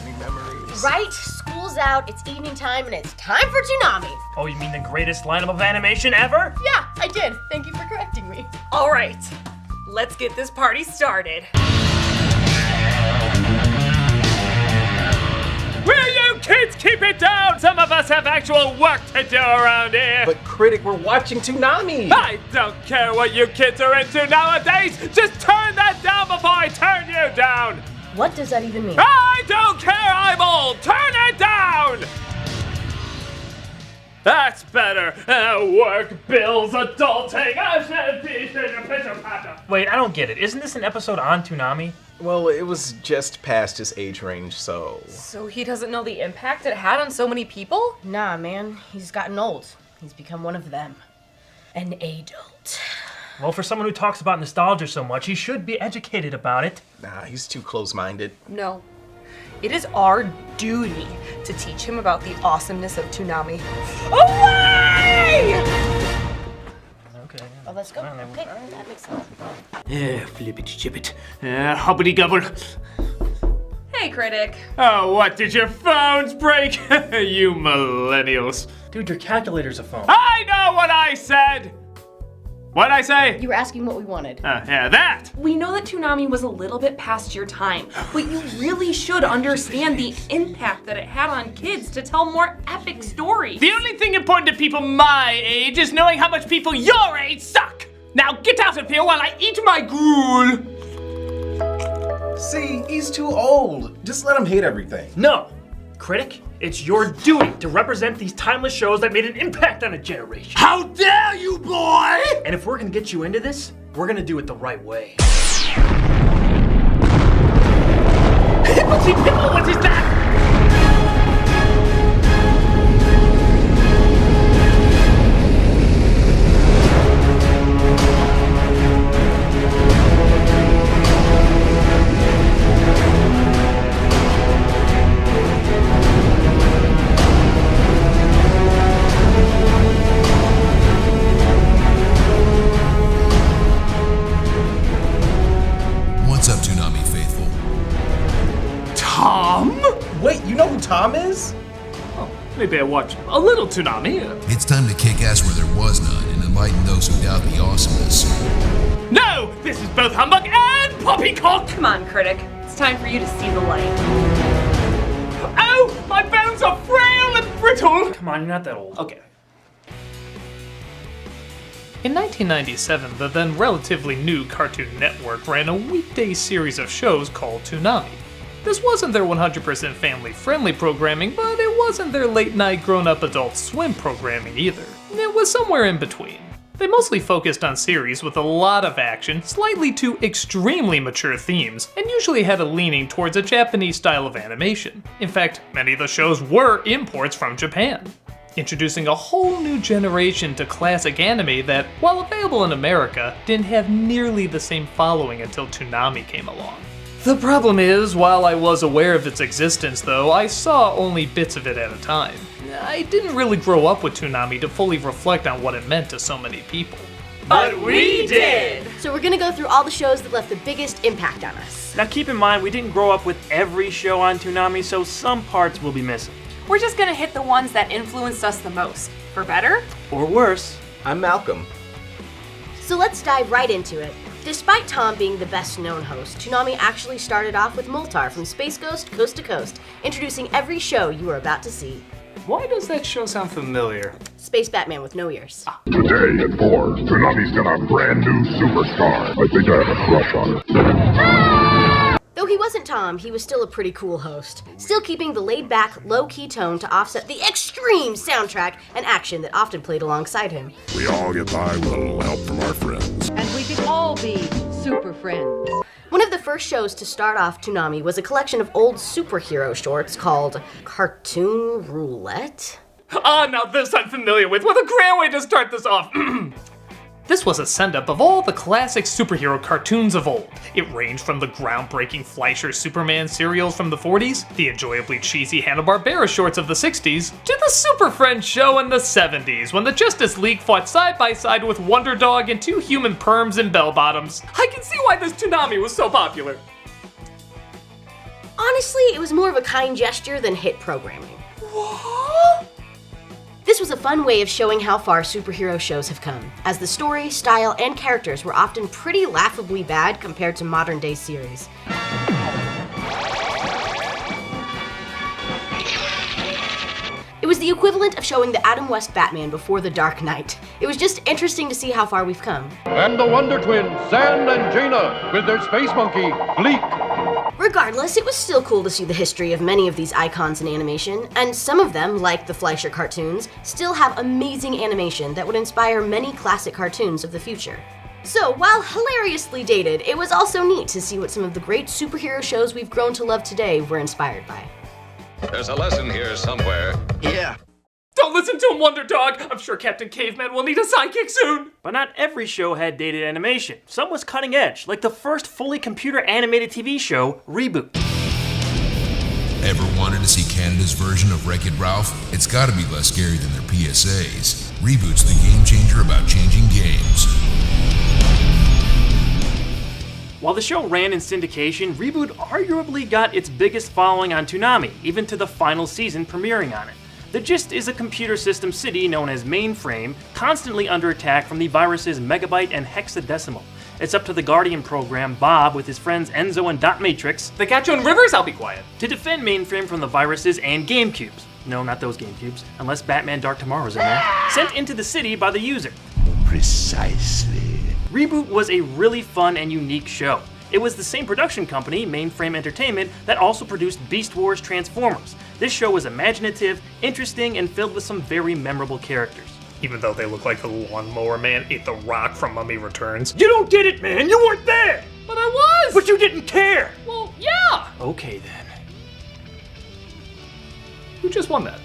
many memories. Right? School's out, it's evening time, and it's time for Toonami. Oh, you mean the greatest lineup of animation ever? Yeah, I did. Thank you for correcting me. All right, let's get this party started. Will you kids keep it down? Some of us have actual work to do around here. But Critic, we're watching Toonami. I don't care what you kids are into nowadays. Just turn that down before I turn you down. What does that even mean? I don't care, I'm old. Turn it down. That's better. Work, bills, adulting. Wait, I don't get it. Isn't this an episode on Toonami? Well, it was just past his age range, so... So he doesn't know the impact it had on so many people? Nah, man. He's gotten old. He's become one of them. An adult. Well, for someone who talks about nostalgia so much, he should be educated about it. Nah, he's too close-minded. No. It is our duty to teach him about the awesomeness of Toonami. Away! Okay. Oh, let's go. Okay, that makes sense. Flippity-chippit. Hobbity-gobble. Hey, Critic. Oh, what, did your phones break? You millennials. Dude, your calculator's a phone. I know what I said! What'd I say? You were asking what we wanted. Yeah, that! We know that Toonami was a little bit past your time, but you really should understand the impact that it had on kids to tell more epic stories. The only thing important to people my age is knowing how much people your age suck! Now get out of here while I eat my gruel! See, he's too old. Just let him hate everything. No! Critic, it's your duty to represent these timeless shows that made an impact on a generation. How dare you, boy! And if we're gonna get you into this, we're gonna do it the right way. Hippity pipple, what is that? What's up, Toonami faithful? Tom? Wait, you know who Tom is? Oh, maybe I watch a little Toonami. It's time to kick ass where there was none and enlighten those who doubt the awesomeness. No! This is both humbug and poppycock! Come on, Critic. It's time for you to see the light. Oh! My bones are frail and brittle! Come on, you're not that old. Okay. In 1997, the then relatively new Cartoon Network ran a weekday series of shows called Toonami. This wasn't their 100% family-friendly programming, but it wasn't their late-night grown-up Adult Swim programming either. It was somewhere in between. They mostly focused on series with a lot of action, slightly to extremely mature themes, and usually had a leaning towards a Japanese style of animation. In fact, many of the shows were imports from Japan, introducing a whole new generation to classic anime that, while available in America, didn't have nearly the same following until Toonami came along. The problem is, while I was aware of its existence though, I saw only bits of it at a time. I didn't really grow up with Toonami to fully reflect on what it meant to so many people. But we did! So we're gonna go through all the shows that left the biggest impact on us. Now keep in mind, we didn't grow up with every show on Toonami, so some parts will be missing. We're just gonna hit the ones that influenced us the most. For better? Or worse. I'm Malcolm. So let's dive right into it. Despite Tom being the best known host, Toonami actually started off with Moltar from Space Ghost Coast to Coast, introducing every show you are about to see. Why does that show sound familiar? Space Batman with no ears. Today at 4, Toonami's got a brand new superstar. I think I have a crush on her. Though he wasn't Tom, he was still a pretty cool host, still keeping the laid-back, low-key tone to offset the extreme soundtrack and action that often played alongside him. We all get by with a little help from our friends. And we can all be super friends. One of the first shows to start off Toonami was a collection of old superhero shorts called Cartoon Roulette? Now this I'm familiar with. What a great way to start this off. This was a send-up of all the classic superhero cartoons of old. It ranged from the groundbreaking Fleischer Superman serials from the 40s, the enjoyably cheesy Hanna-Barbera shorts of the 60s, to the Super Friends show in the 70s, when the Justice League fought side by side with Wonder Dog and two human perms and bell-bottoms. I can see why this Toonami was so popular. Honestly, it was more of a kind gesture than hit programming. This was a fun way of showing how far superhero shows have come, as the story, style, and characters were often pretty laughably bad compared to modern-day series. It was the equivalent of showing the Adam West Batman before The Dark Knight. It was just interesting to see how far we've come. And the Wonder Twins, San and Jaina, with their space monkey, Bleak. Regardless, it was still cool to see the history of many of these icons in animation, and some of them, like the Fleischer cartoons, still have amazing animation that would inspire many classic cartoons of the future. So, while hilariously dated, it was also neat to see what some of the great superhero shows we've grown to love today were inspired by. There's a lesson here somewhere. Yeah. Don't listen to him, Wonder Dog! I'm sure Captain Caveman will need a sidekick soon! But not every show had dated animation. Some was cutting edge, like the first fully computer animated TV show, Reboot. Ever wanted to see Canada's version of Wreck-It Ralph? It's gotta be less scary than their PSAs. Reboot's the game changer about changing games. While the show ran in syndication, Reboot arguably got its biggest following on Toonami, even to the final season premiering on it. The gist is a computer system city known as Mainframe, constantly under attack from the viruses Megabyte and Hexadecimal. It's up to the Guardian program, Bob, with his friends Enzo and Dot Matrix. They got you in rivers? I'll be quiet. To defend Mainframe from the viruses and GameCubes. No, not those GameCubes, unless Batman Dark Tomorrow's in there. Sent into the city by the user. Precisely. Reboot was a really fun and unique show. It was the same production company, Mainframe Entertainment, that also produced Beast Wars Transformers. This show was imaginative, interesting, and filled with some very memorable characters. Even though they look like the lawnmower man ate the rock from Mummy Returns. You don't get it, man! You weren't there! But I was! But you didn't care! Well, yeah! Okay then. Who just won that?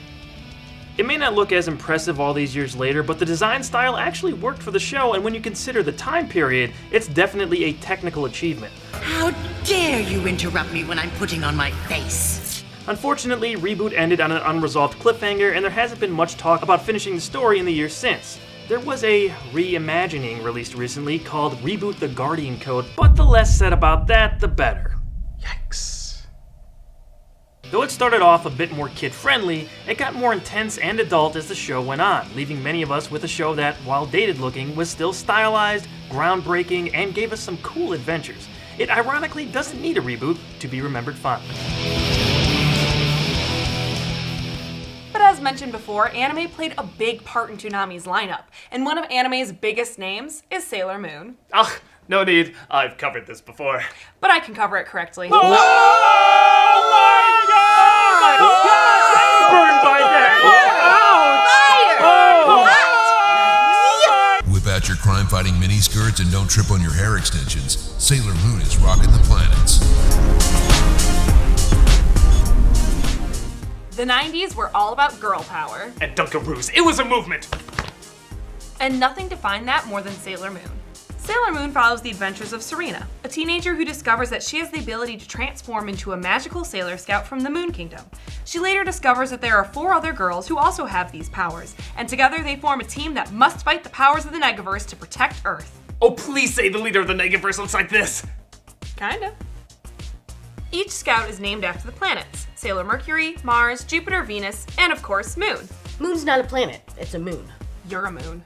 It may not look as impressive all these years later, but the design style actually worked for the show, and when you consider the time period, it's definitely a technical achievement. How dare you interrupt me when I'm putting on my face? Unfortunately, Reboot ended on an unresolved cliffhanger, and there hasn't been much talk about finishing the story in the years since. There was a reimagining released recently called Reboot the Guardian Code, but the less said about that, the better. Yikes. Though it started off a bit more kid-friendly, it got more intense and adult as the show went on, leaving many of us with a show that, while dated-looking, was still stylized, groundbreaking, and gave us some cool adventures. It ironically doesn't need a reboot to be remembered fondly. But as mentioned before, anime played a big part in Toonami's lineup, and one of anime's biggest names is Sailor Moon. Ugh, no need. I've covered this before. But I can cover it correctly. Oh my God! Burned by that! Whip out your crime-fighting miniskirts and don't trip on your hair extensions. Sailor Moon is rocking the planets. The 90s were all about girl power. And Dunkaroos, it was a movement! And nothing defined that more than Sailor Moon. Sailor Moon follows the adventures of Serena, a teenager who discovers that she has the ability to transform into a magical sailor scout from the Moon Kingdom. She later discovers that there are 4 other girls who also have these powers, and together they form a team that must fight the powers of the Negaverse to protect Earth. Oh, please say the leader of the Negaverse looks like this! Kinda. Each scout is named after the planets: Sailor Mercury, Mars, Jupiter, Venus, and of course, Moon. Moon's not a planet, it's a moon. You're a moon.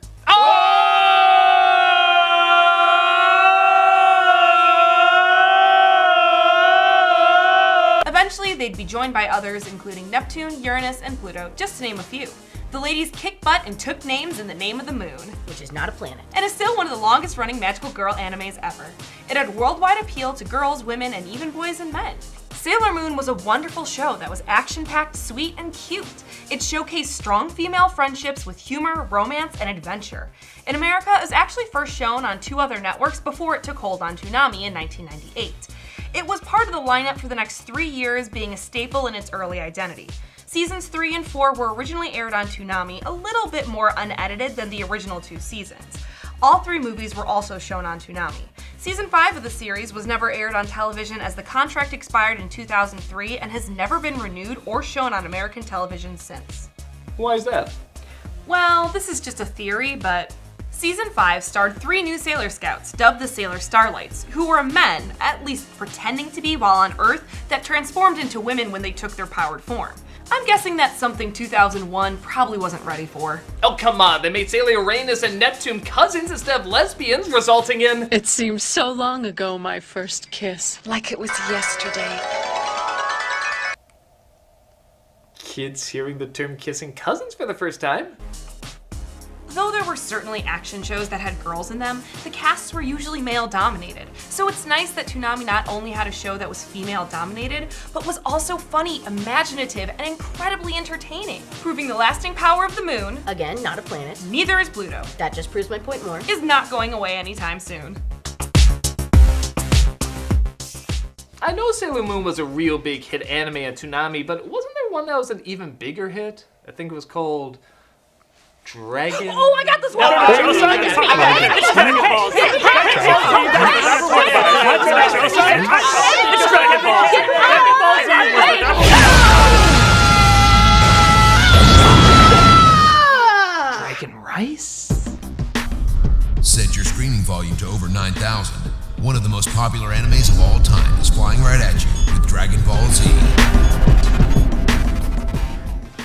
Eventually, they'd be joined by others, including Neptune, Uranus, and Pluto, just to name a few. The ladies kicked butt and took names in the name of the moon, which is not a planet, and is still one of the longest running magical girl animes ever. It had worldwide appeal to girls, women, and even boys and men. Sailor Moon was a wonderful show that was action-packed, sweet, and cute. It showcased strong female friendships with humor, romance, and adventure. In America, it was actually first shown on 2 other networks before it took hold on Toonami in 1998. It was part of the lineup for the next 3 years, being a staple in its early identity. Seasons 3 and 4 were originally aired on Toonami, a little bit more unedited than the original 2 seasons. All 3 movies were also shown on Toonami. Season 5 of the series was never aired on television as the contract expired in 2003 and has never been renewed or shown on American television since. Why is that? Well, this is just a theory, but Season 5 starred 3 new Sailor Scouts, dubbed the Sailor Starlights, who were men, at least pretending to be while on Earth, that transformed into women when they took their powered form. I'm guessing that's something 2001 probably wasn't ready for. Oh, come on, they made Sailor Uranus and Neptune cousins instead of lesbians, resulting in... It seems so long ago, my first kiss. Like it was yesterday. Kids hearing the term kissing cousins for the first time? Though there were certainly action shows that had girls in them, the casts were usually male-dominated. So it's nice that Toonami not only had a show that was female-dominated, but was also funny, imaginative, and incredibly entertaining. Proving the lasting power of the moon, Again, not a planet. neither is Pluto, That just proves my point more. is not going away anytime soon. I know Sailor Moon was a real big hit anime at Toonami, but wasn't there one that was an even bigger hit? I think it was called Dragon... Oh, I got this one! It's Dragon Ball Z. It's Dragon Ball Z. Dragon Ball Z was the Dragon Rice? Set your screening volume to over 9,000. One of the most popular animes of all time is flying right at you with Dragon Ball Z.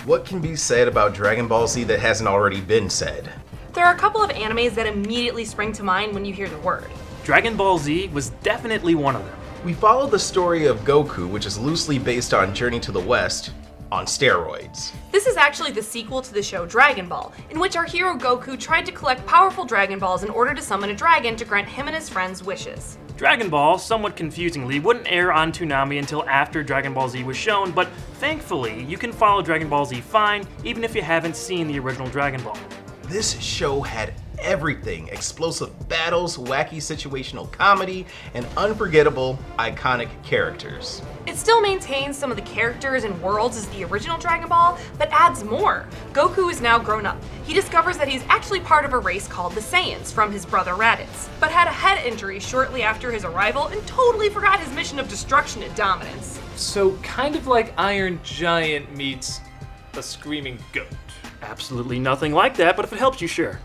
What can be said about Dragon Ball Z that hasn't already been said? There are a couple of animes that immediately spring to mind when you hear the word. Dragon Ball Z was definitely one of them. We follow the story of Goku, which is loosely based on Journey to the West, on steroids. This is actually the sequel to the show Dragon Ball, in which our hero Goku tried to collect powerful Dragon Balls in order to summon a dragon to grant him and his friends wishes. Dragon Ball, somewhat confusingly, wouldn't air on Toonami until after Dragon Ball Z was shown, but thankfully, you can follow Dragon Ball Z fine, even if you haven't seen the original Dragon Ball. This show had everything: explosive battles, wacky situational comedy, and unforgettable, iconic characters. It still maintains some of the characters and worlds as the original Dragon Ball, but adds more. Goku is now grown up. He discovers that he's actually part of a race called the Saiyans from his brother Raditz, but had a head injury shortly after his arrival and totally forgot his mission of destruction and dominance. So kind of like Iron Giant meets a screaming goat. Absolutely nothing like that, but if it helps you, sure.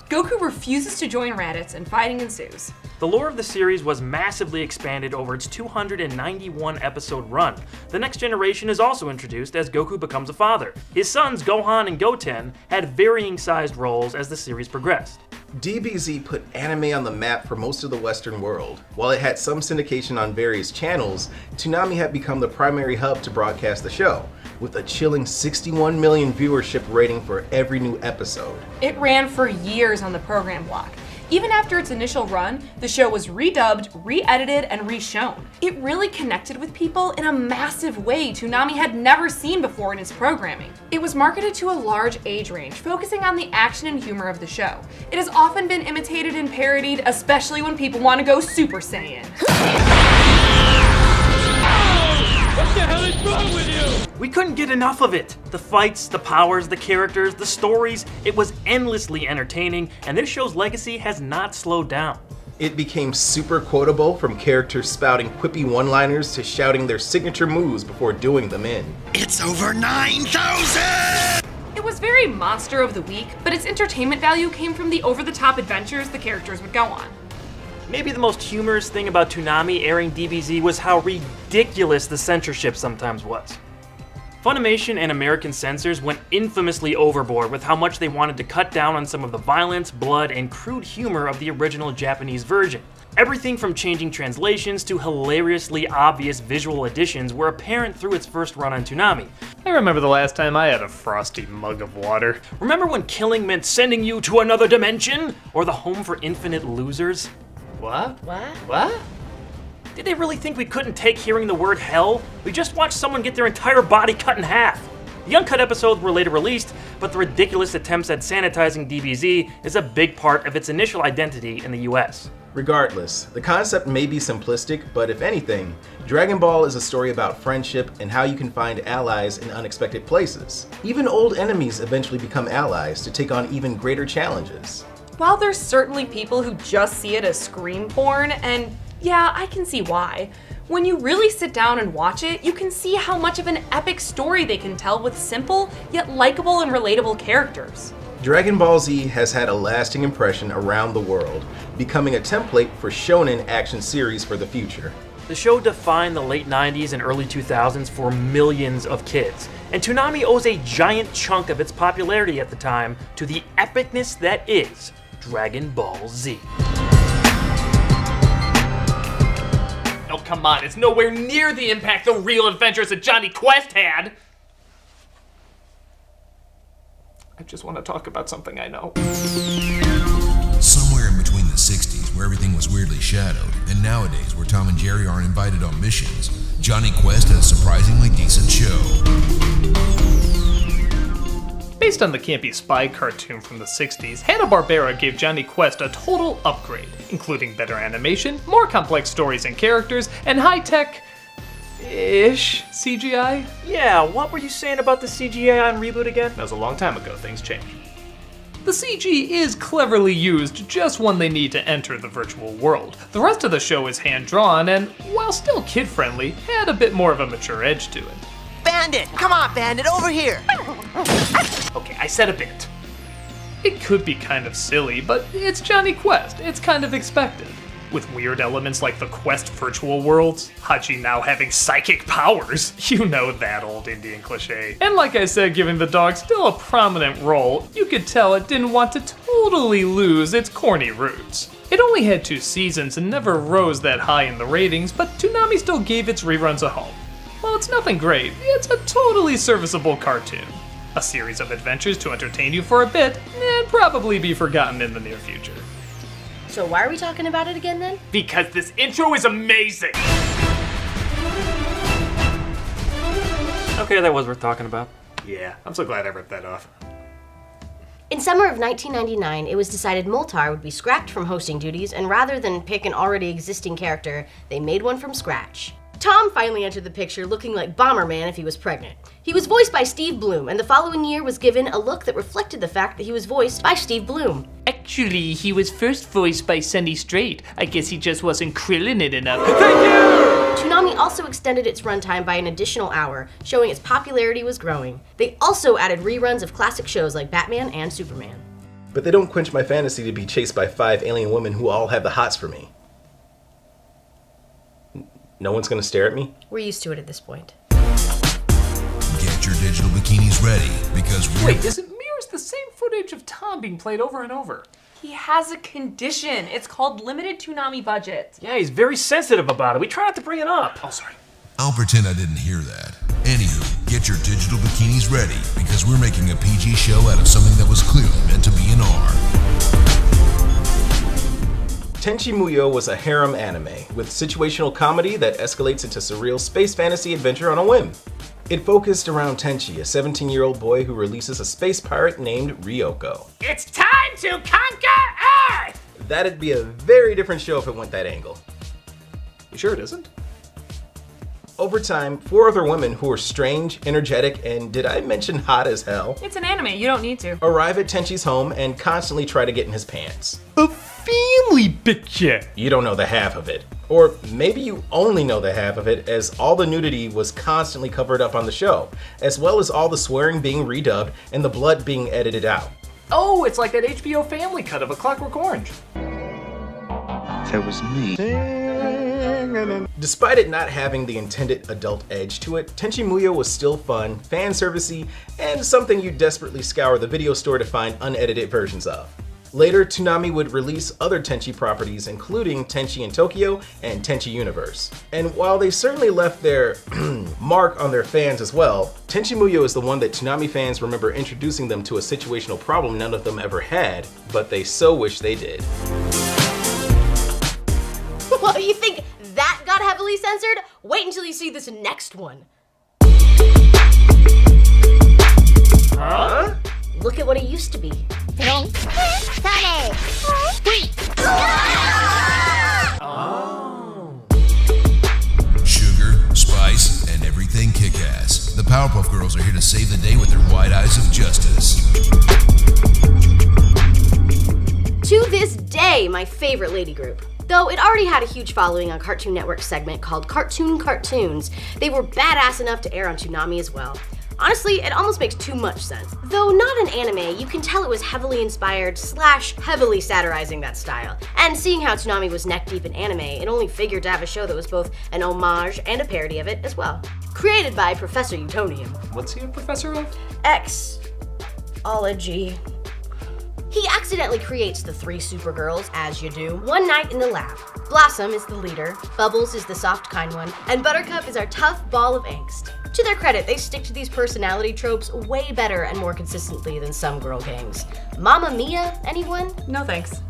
Goku refuses to join Raditz and fighting ensues. The lore of the series was massively expanded over its 291 episode run. The next generation is also introduced as Goku becomes a father. His sons Gohan and Goten had varying sized roles as the series progressed. DBZ put anime on the map for most of the Western world. While it had some syndication on various channels, Toonami had become the primary hub to broadcast the show, with a chilling 61 million viewership rating for every new episode. It ran for years on the program block. Even after its initial run, the show was redubbed, re-edited, and re-shown. It really connected with people in a massive way Toonami had never seen before in its programming. It was marketed to a large age range, focusing on the action and humor of the show. It has often been imitated and parodied, especially when people want to go Super Saiyan. What the hell is wrong with you? We couldn't get enough of it. The fights, the powers, the characters, the stories, it was endlessly entertaining, and this show's legacy has not slowed down. It became super quotable, from characters spouting quippy one-liners to shouting their signature moves before doing them in. It's over 9,000! It was very monster of the week, but its entertainment value came from the over-the-top adventures the characters would go on. Maybe the most humorous thing about Toonami airing DBZ was how ridiculous the censorship sometimes was. Funimation and American censors went infamously overboard with how much they wanted to cut down on some of the violence, blood, and crude humor of the original Japanese version. Everything from changing translations to hilariously obvious visual additions were apparent through its first run on Toonami. I remember the last time I had a frosty mug of water. Remember when killing meant sending you to another dimension? Or the home for infinite losers? What? What? Did they really think we couldn't take hearing the word hell? We just watched someone get their entire body cut in half. The uncut episodes were later released, but the ridiculous attempts at sanitizing DBZ is a big part of its initial identity in the US. Regardless, the concept may be simplistic, but if anything, Dragon Ball is a story about friendship and how you can find allies in unexpected places. Even old enemies eventually become allies to take on even greater challenges. While there's certainly people who just see it as scream porn, and yeah, I can see why, when you really sit down and watch it, you can see how much of an epic story they can tell with simple, yet likable and relatable characters. Dragon Ball Z has had a lasting impression around the world, becoming a template for Shōnen action series for the future. The show defined the late 90s and early 2000s for millions of kids, and Toonami owes a giant chunk of its popularity at the time to the epicness that is Dragon Ball Z. Oh, come on, it's nowhere near the impact the real adventures of Johnny Quest had! I just want to talk about something I know. Somewhere in between the 60s, where everything was weirdly shadowed, and nowadays, where Tom and Jerry aren't invited on missions, Johnny Quest had a surprisingly decent show. Based on the campy spy cartoon from the 60s, Hanna-Barbera gave Johnny Quest a total upgrade, including better animation, more complex stories and characters, and high-tech-ish CGI. Yeah, what were you saying about the CGI on Reboot again? That was a long time ago, things change. The CG is cleverly used just when they need to enter the virtual world. The rest of the show is hand-drawn and, while still kid-friendly, had a bit more of a mature edge to it. Bandit! Come on, Bandit, over here! Okay, I said a bit. It could be kind of silly, but it's Johnny Quest. It's kind of expected. With weird elements like the Quest virtual worlds, Hachi now having psychic powers, you know that old Indian cliche. And like I said, giving the dog still a prominent role, you could tell it didn't want to totally lose its corny roots. It only had 2 seasons and never rose that high in the ratings, but Toonami still gave its reruns a home. While it's nothing great, it's a totally serviceable cartoon. A series of adventures to entertain you for a bit, and probably be forgotten in the near future. So why are we talking about it again then? Because this intro is amazing! Okay, that was worth talking about. Yeah, I'm so glad I ripped that off. In summer of 1999, it was decided Moltar would be scrapped from hosting duties, and rather than pick an already existing character, they made one from scratch. Tom finally entered the picture looking like Bomberman if he was pregnant. He was voiced by Steve Blum, and the following year was given a look that reflected the fact that he was voiced by Steve Blum. Actually, he was first voiced by Sunny Strait. I guess he just wasn't krillin' it enough. Thank you! Toonami also extended its runtime by an additional hour, showing its popularity was growing. They also added reruns of classic shows like Batman and Superman. But they don't quench my fantasy to be chased by 5 alien women who all have the hots for me. No one's gonna stare at me? We're used to it at this point. Get your digital bikinis ready, because Wait, is it mirrors the same footage of Tom being played over and over? He has a condition. It's called limited Toonami budget. Yeah, he's very sensitive about it. We try not to bring it up. Oh, sorry. I'll pretend I didn't hear that. Anywho, get your digital bikinis ready, because we're making a PG show out of something that was clearly meant to be an R. Tenchi Muyo was a harem anime with situational comedy that escalates into surreal space fantasy adventure on a whim. It focused around Tenchi, a 17-year-old boy who releases a space pirate named Ryoko. It's time to conquer Earth! That'd be a very different show if it went that angle. You sure it isn't? Over time, 4 other women who were strange, energetic, and did I mention hot as hell? It's an anime, you don't need to. Arrive at Tenchi's home and constantly try to get in his pants. A family picture! You don't know the half of it. Or maybe you only know the half of it, as all the nudity was constantly covered up on the show, as well as all the swearing being redubbed and the blood being edited out. Oh, it's like that HBO family cut of A Clockwork Orange. That was me. Despite it not having the intended adult edge to it, Tenchi Muyo was still fun, fan servicey, and something you desperately scour the video store to find unedited versions of. Later, Toonami would release other Tenchi properties, including Tenchi in Tokyo and Tenchi Universe. And while they certainly left their mark on their fans as well, Tenchi Muyo is the one that Toonami fans remember introducing them to a situational problem none of them ever had, but they so wish they did. Well, you think that got heavily censored? Wait until you see this next one. Huh? Look at what it used to be. Oh. Sugar, spice, and everything kick-ass. The Powerpuff Girls are here to save the day with their wide eyes of justice. To this day, my favorite lady group. Though it already had a huge following on Cartoon Network's segment called Cartoon Cartoons, they were badass enough to air on Toonami as well. Honestly, it almost makes too much sense. Though not an anime, you can tell it was heavily inspired / heavily satirizing that style. And seeing how Toonami was neck deep in anime, it only figured to have a show that was both an homage and a parody of it as well. Created by Professor Utonium. What's he a professor of? X-ology. He accidentally creates the 3 Supergirls, as you do, one night in the lab. Blossom is the leader, Bubbles is the soft kind one, and Buttercup is our tough ball of angst. To their credit, they stick to these personality tropes way better and more consistently than some girl gangs. Mamma Mia, anyone? No thanks.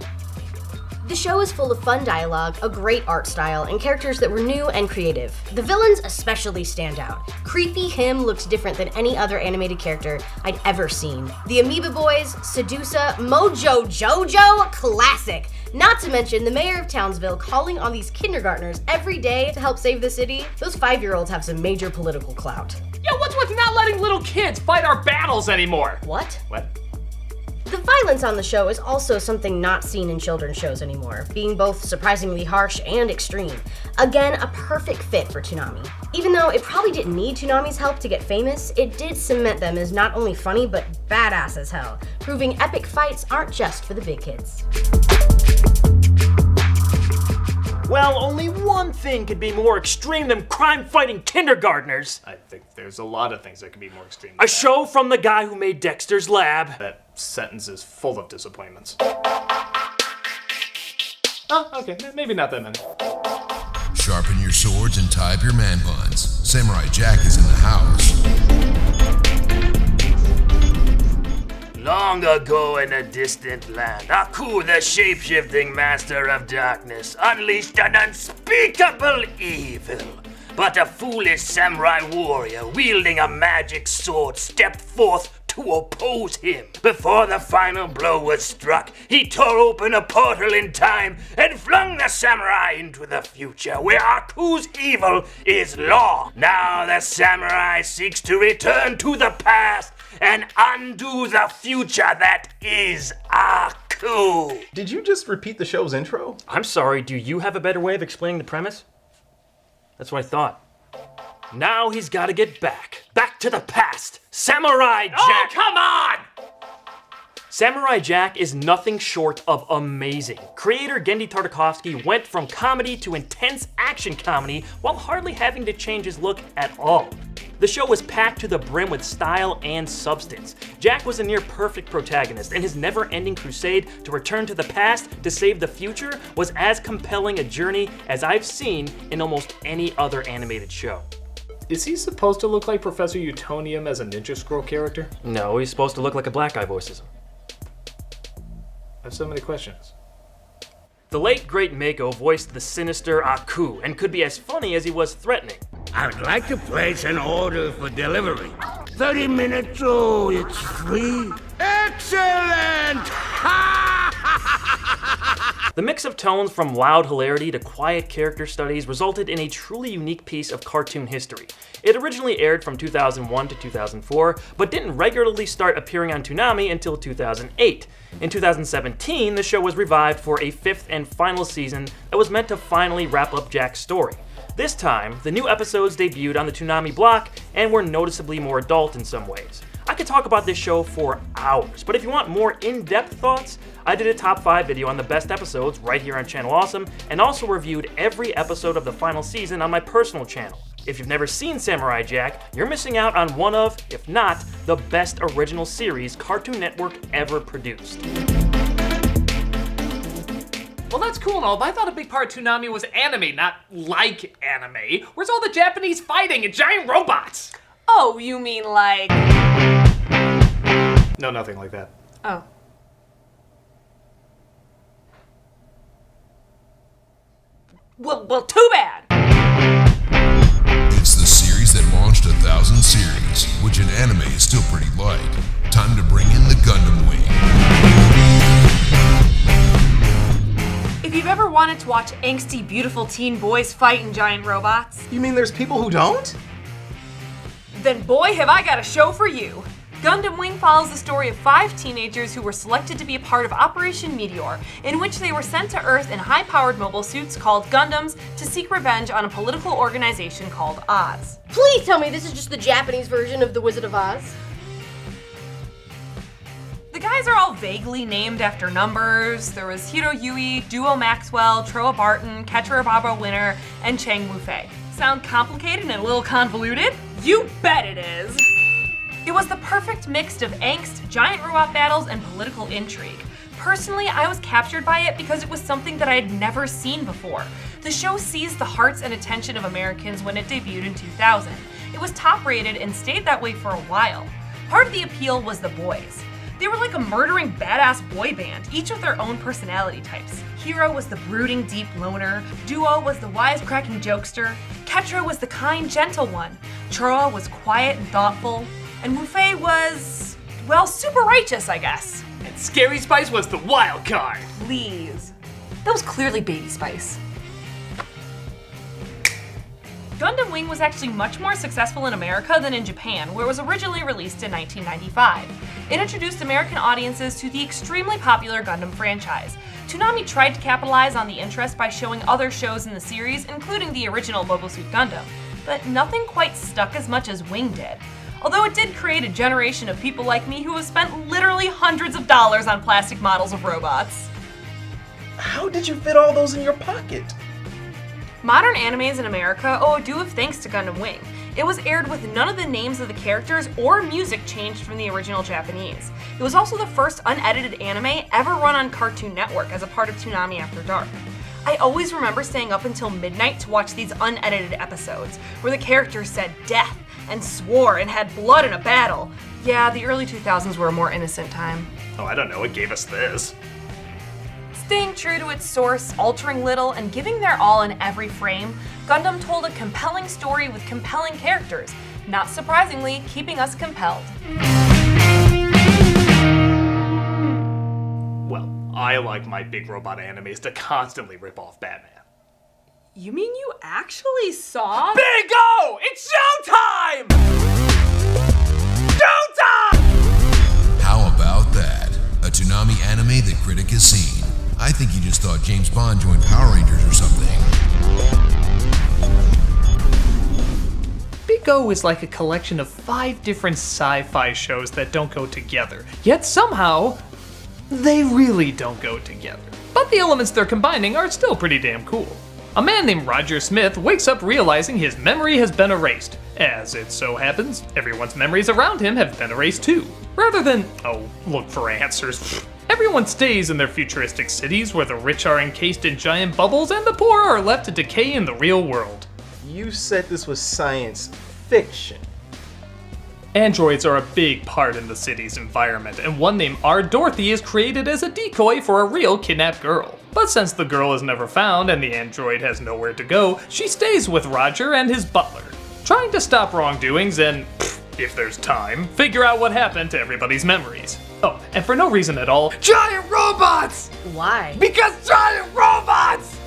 The show is full of fun dialogue, a great art style, and characters that were new and creative. The villains especially stand out. Creepy Him looks different than any other animated character I'd ever seen. The Amoeba Boys, Sedusa, Mojo Jojo, classic! Not to mention the mayor of Townsville calling on these kindergartners every day to help save the city. Those 5-year-olds have some major political clout. Yo, what's with not letting little kids fight our battles anymore? What? What? The violence on the show is also something not seen in children's shows anymore, being both surprisingly harsh and extreme. Again, a perfect fit for Toonami. Even though it probably didn't need Toonami's help to get famous, it did cement them as not only funny but badass as hell, proving epic fights aren't just for the big kids. Well, only one thing could be more extreme than crime-fighting kindergartners. I think there's a lot of things that could be more extreme than A show from the guy who made Dexter's Lab. That sentence is full of disappointments. Oh, okay, maybe not that many. Sharpen your swords and tie up your man buns. Samurai Jack is in the house. Long ago in a distant land, Aku, the shape-shifting master of darkness, unleashed an unspeakable evil. But a foolish samurai warrior wielding a magic sword stepped forth to oppose him. Before the final blow was struck, he tore open a portal in time and flung the samurai into the future, where Aku's evil is law. Now the samurai seeks to return to the past and undo the future that is Aku. Did you just repeat the show's intro? I'm sorry, do you have a better way of explaining the premise? That's what I thought. Now he's gotta get back to the past. Samurai Jack! Oh, come on! Samurai Jack is nothing short of amazing. Creator Genndy Tartakovsky went from comedy to intense action comedy while hardly having to change his look at all. The show was packed to the brim with style and substance. Jack was a near-perfect protagonist, and his never-ending crusade to return to the past to save the future was as compelling a journey as I've seen in almost any other animated show. Is he supposed to look like Professor Utonium as a Ninja Scroll character? No, he's supposed to look like a black guy voices him. I have so many questions. The late great Mahō voiced the sinister Aku and could be as funny as he was threatening. I'd like to place an order for delivery. 30 minutes, oh, it's free. Excellent! The mix of tones from loud hilarity to quiet character studies resulted in a truly unique piece of cartoon history. It originally aired from 2001 to 2004, but didn't regularly start appearing on Toonami until 2008. In 2017, the show was revived for a 5th and final season that was meant to finally wrap up Jack's story. This time, the new episodes debuted on the Toonami block and were noticeably more adult in some ways. I could talk about this show for hours, but if you want more in-depth thoughts, I did a top 5 video on the best episodes right here on Channel Awesome, and also reviewed every episode of the final season on my personal channel. If you've never seen Samurai Jack, you're missing out on one of, if not, the best original series Cartoon Network ever produced. Well, that's cool and all, but I thought a big part of Toonami was anime, not like anime. Where's all the Japanese fighting and giant robots? Oh, you mean like... No, nothing like that. Oh. Well, too bad! It's the series that launched 1,000 series, which in anime is still pretty light. Time to bring in the Gundam Wing. If you've ever wanted to watch angsty, beautiful teen boys fighting giant robots... You mean there's people who don't? Then boy, have I got a show for you. Gundam Wing follows the story of 5 teenagers who were selected to be a part of Operation Meteor, in which they were sent to Earth in high-powered mobile suits called Gundams to seek revenge on a political organization called Oz. Please tell me this is just the Japanese version of The Wizard of Oz. The guys are all vaguely named after numbers. There was Hiro Yui, Duo Maxwell, Troa Barton, Ketra Baba Winner, and Chang Wu-fei. Sound complicated and a little convoluted? You bet it is! It was the perfect mix of angst, giant robot battles, and political intrigue. Personally, I was captured by it because it was something that I had never seen before. The show seized the hearts and attention of Americans when it debuted in 2000. It was top rated and stayed that way for a while. Part of the appeal was the boys. They were like a murdering badass boy band, each with their own personality types. Hiro was the brooding deep loner, Duo was the wisecracking jokester, Ketra was the kind gentle one, Troa was quiet and thoughtful, and Wu-fei was, well, super righteous, I guess. And Scary Spice was the wild card. Please. That was clearly Baby Spice. Gundam Wing was actually much more successful in America than in Japan, where it was originally released in 1995. It introduced American audiences to the extremely popular Gundam franchise. Toonami tried to capitalize on the interest by showing other shows in the series, including the original Mobile Suit Gundam, but nothing quite stuck as much as Wing did. Although it did create a generation of people like me who have spent literally hundreds of dollars on plastic models of robots. How did you fit all those in your pocket? Modern animes in America owe a due of thanks to Gundam Wing. It was aired with none of the names of the characters or music changed from the original Japanese. It was also the first unedited anime ever run on Cartoon Network as a part of Toonami After Dark. I always remember staying up until midnight to watch these unedited episodes, where the characters said death and swore and had blood in a battle. Yeah, the early 2000s were a more innocent time. Oh, I don't know, it gave us this. Staying true to its source, altering little, and giving their all in every frame, Gundam told a compelling story with compelling characters, not surprisingly, keeping us compelled. Well, I like my big robot animes to constantly rip off Batman. You mean you actually saw? Big O! It's showtime! Showtime! How about that? A Toonami anime that critic has seen. I think he just thought James Bond joined Power Rangers or something. Big O is like a collection of 5 different sci-fi shows that don't go together, yet somehow, they really don't go together. But the elements they're combining are still pretty damn cool. A man named Roger Smith wakes up realizing his memory has been erased. As it so happens, everyone's memories around him have been erased too. Rather than, look for answers, everyone stays in their futuristic cities where the rich are encased in giant bubbles and the poor are left to decay in the real world. You said this was science fiction. Androids are a big part in the city's environment, and one named R. Dorothy is created as a decoy for a real kidnapped girl. But since the girl is never found and the android has nowhere to go, she stays with Roger and his butler, trying to stop wrongdoings and, if there's time, figure out what happened to everybody's memories. Oh, and for no reason at all, Giant robots! Why? Because giant robots!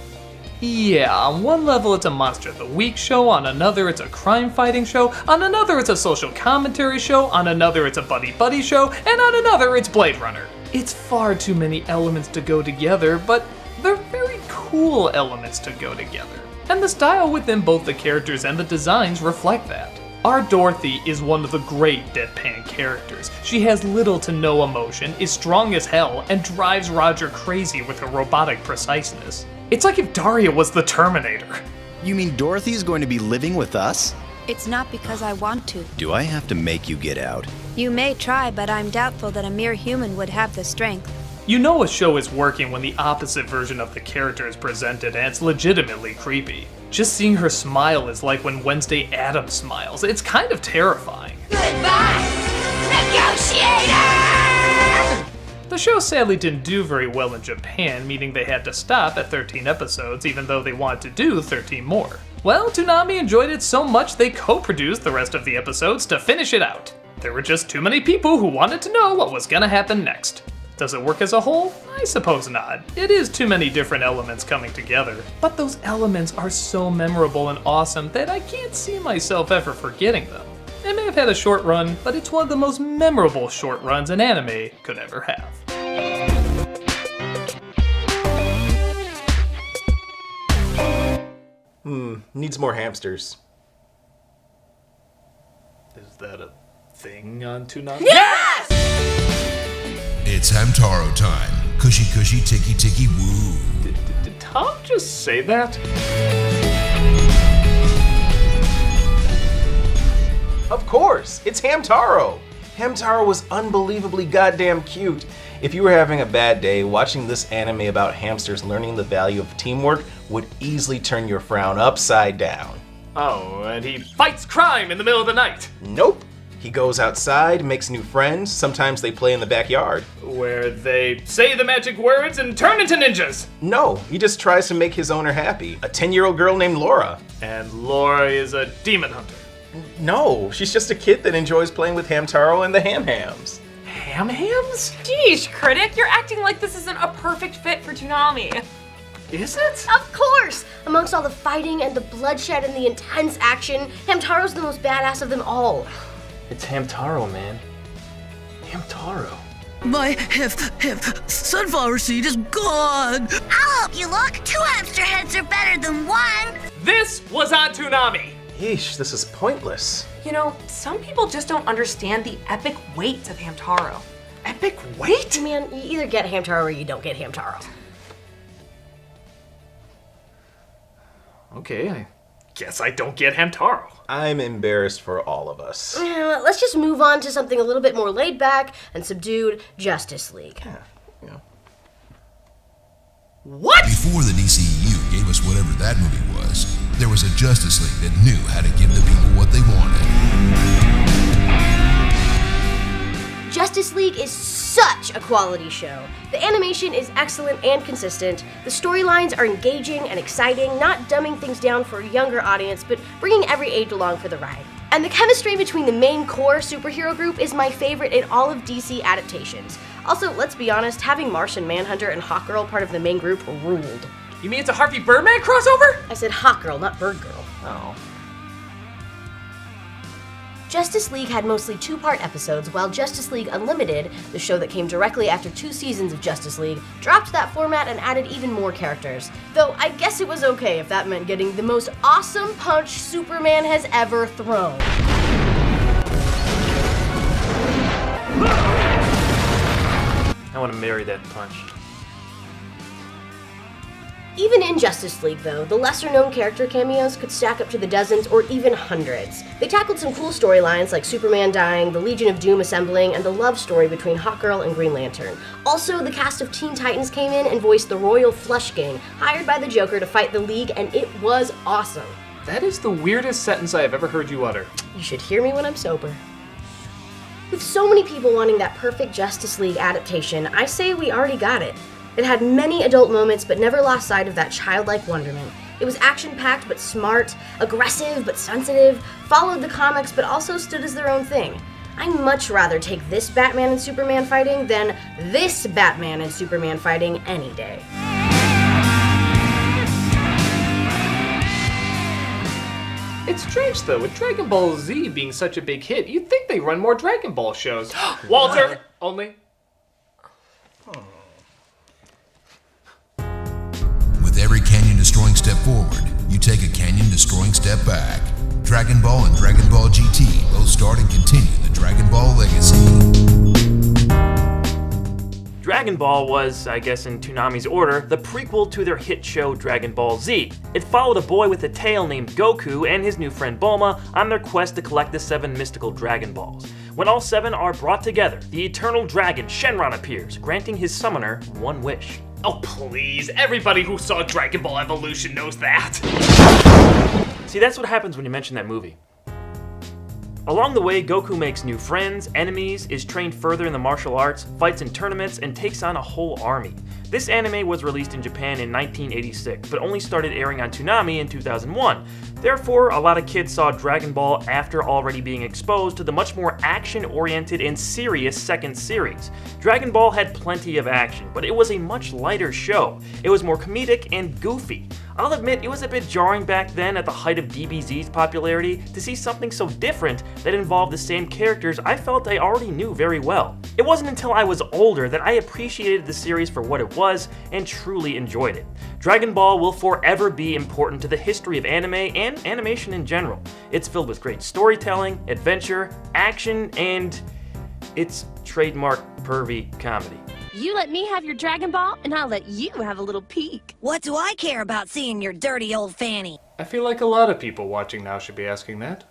Yeah, on one level it's a Monster of the Week show, on another it's a crime-fighting show, on another it's a social commentary show, on another it's a buddy-buddy show, and on another it's Blade Runner. It's far too many elements to go together, but they're very cool elements to go together. And the style within both the characters and the designs reflect that. Our Dorothy is one of the great deadpan characters. She has little to no emotion, is strong as hell, and drives Roger crazy with her robotic preciseness. It's like if Daria was the Terminator. You mean Dorothy's going to be living with us? It's not because I want to. Do I have to make you get out? You may try, but I'm doubtful that a mere human would have the strength. You know a show is working when the opposite version of the character is presented and it's legitimately creepy. Just seeing her smile is like when Wednesday Addams smiles. It's kind of terrifying. Goodbye, negotiator! The show sadly didn't do very well in Japan, meaning they had to stop at 13 episodes even though they wanted to do 13 more. Well, Toonami enjoyed it so much they co-produced the rest of the episodes to finish it out. There were just too many people who wanted to know what was gonna happen next. Does it work as a whole? I suppose not. It is too many different elements coming together. But those elements are so memorable and awesome that I can't see myself ever forgetting them. It may have had a short run, but it's one of the most memorable short runs an anime could ever have. Needs more hamsters. Is that a thing on Toonami? Yes! It's Hamtaro time. Cushy cushy ticky ticky woo. Did Tom just say that? Of course, it's Hamtaro. Hamtaro was unbelievably goddamn cute. If you were having a bad day, watching this anime about hamsters learning the value of teamwork would easily turn your frown upside down. Oh, and he fights crime in the middle of the night. Nope. He goes outside, makes new friends, sometimes they play in the backyard. Where they say the magic words and turn into ninjas. No, he just tries to make his owner happy. A 10-year-old girl named Laura. And Laura is a demon hunter. No, she's just a kid that enjoys playing with Hamtaro and the Ham-Hams. Ham-Hams? Geesh, critic, you're acting like this isn't a perfect fit for Toonami. Is it? Of course! Amongst all the fighting and the bloodshed and the intense action, Hamtaro's the most badass of them all. It's Hamtaro, man. Hamtaro. My sunflower seed is gone. I'll help you look. 2 hamster heads are better than 1. This was on Toonami. Yeesh, this is pointless. You know, some people just don't understand the epic weight of Hamtaro. Epic weight? Man, you either get Hamtaro or you don't get Hamtaro. Okay, I guess I don't get Hamtaro. I'm embarrassed for all of us. Let's just move on to something a little bit more laid back and subdued, Justice League. Yeah. What? Before the DCEU gave us whatever that movie was, there was a Justice League that knew how to give the people what they wanted. Justice League is such a quality show. The animation is excellent and consistent. The storylines are engaging and exciting, not dumbing things down for a younger audience, but bringing every age along for the ride. And the chemistry between the main core superhero group is my favorite in all of DC adaptations. Also, let's be honest, having Martian Manhunter and Hawkgirl part of the main group ruled. You mean it's a Harvey Birdman crossover? I said Hawkgirl, not Birdgirl. Oh. Justice League had mostly 2-part episodes, while Justice League Unlimited, the show that came directly after 2 seasons of Justice League, dropped that format and added even more characters. Though I guess it was okay if that meant getting the most awesome punch Superman has ever thrown. I want to marry that punch. Even in Justice League, though, the lesser-known character cameos could stack up to the dozens or even hundreds. They tackled some cool storylines like Superman dying, the Legion of Doom assembling, and the love story between Hawkgirl and Green Lantern. Also, the cast of Teen Titans came in and voiced the Royal Flush Gang, hired by the Joker to fight the League, and it was awesome. That is the weirdest sentence I have ever heard you utter. You should hear me when I'm sober. With so many people wanting that perfect Justice League adaptation, I say we already got it. It had many adult moments, but never lost sight of that childlike wonderment. It was action-packed but smart, aggressive but sensitive, followed the comics but also stood as their own thing. I'd much rather take this Batman and Superman fighting than this Batman and Superman fighting any day. It's strange though, with Dragon Ball Z being such a big hit, you'd think they run more Dragon Ball shows. Walter! Only. With every canyon-destroying step forward, you take a canyon-destroying step back. Dragon Ball and Dragon Ball GT both start and continue the Dragon Ball legacy. Dragon Ball was, I guess in Toonami's order, the prequel to their hit show Dragon Ball Z. It followed a boy with a tail named Goku and his new friend Bulma on their quest to collect the 7 mystical Dragon Balls. When all 7 are brought together, the eternal dragon Shenron appears, granting his summoner one wish. Oh please, everybody who saw Dragon Ball Evolution knows that. See, that's what happens when you mention that movie. Along the way, Goku makes new friends, enemies, is trained further in the martial arts, fights in tournaments, and takes on a whole army. This anime was released in Japan in 1986, but only started airing on Toonami in 2001. Therefore, a lot of kids saw Dragon Ball after already being exposed to the much more action-oriented and serious second series. Dragon Ball had plenty of action, but it was a much lighter show. It was more comedic and goofy. I'll admit it was a bit jarring back then at the height of DBZ's popularity to see something so different that involved the same characters I felt I already knew very well. It wasn't until I was older that I appreciated the series for what it was and truly enjoyed it. Dragon Ball will forever be important to the history of anime and animation in general. It's filled with great storytelling, adventure, action, and its trademark pervy comedy. You let me have your Dragon Ball, and I'll let you have a little peek. What do I care about seeing your dirty old fanny? I feel like a lot of people watching now should be asking that.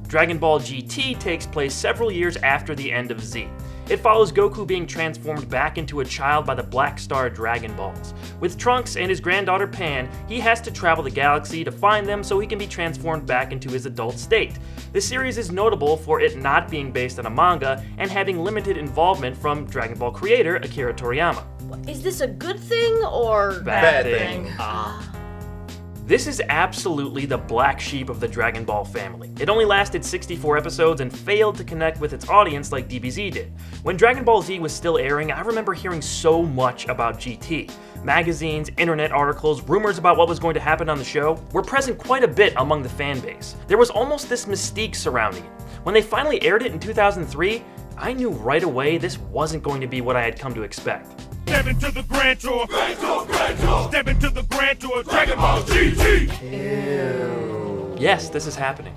Dragon Ball GT takes place several years after the end of Z. It follows Goku being transformed back into a child by the Black Star Dragon Balls. With Trunks and his granddaughter Pan, he has to travel the galaxy to find them so he can be transformed back into his adult state. The series is notable for it not being based on a manga and having limited involvement from Dragon Ball creator Akira Toriyama. Is this a good thing or bad thing? This is absolutely the black sheep of the Dragon Ball family. It only lasted 64 episodes and failed to connect with its audience like DBZ did. When Dragon Ball Z was still airing, I remember hearing so much about GT. Magazines, internet articles, rumors about what was going to happen on the show were present quite a bit among the fan base. There was almost this mystique surrounding it. When they finally aired it in 2003, I knew right away this wasn't going to be what I had come to expect. Step into the Grand Tour. Step into the Grand Tour. Dragon Ball GT. Ew. Yes, this is happening.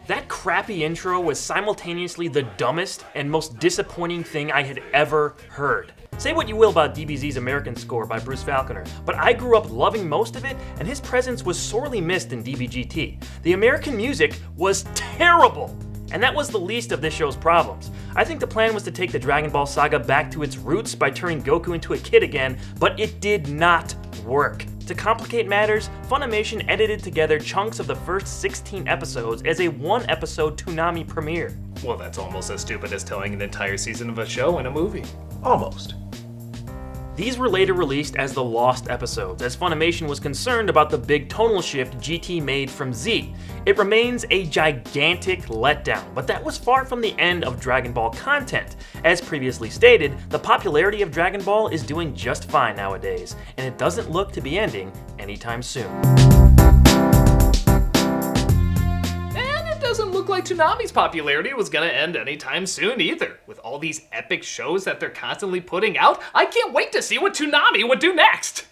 That crappy intro was simultaneously the dumbest and most disappointing thing I had ever heard. Say what you will about DBZ's American Score by Bruce Falconer, but I grew up loving most of it, and his presence was sorely missed in DBGT. The American music was terrible, and that was the least of this show's problems. I think the plan was to take the Dragon Ball saga back to its roots by turning Goku into a kid again, but it did not work. To complicate matters, Funimation edited together chunks of the first 16 episodes as a one-episode Toonami premiere. Well, that's almost as stupid as telling an entire season of a show in a movie. Almost. These were later released as the lost episodes, as Funimation was concerned about the big tonal shift GT made from Z. It remains a gigantic letdown, but that was far from the end of Dragon Ball content. As previously stated, the popularity of Dragon Ball is doing just fine nowadays, and it doesn't look to be ending anytime soon. Doesn't look like Toonami's popularity was gonna end anytime soon either. With all these epic shows that they're constantly putting out, I can't wait to see what Toonami would do next!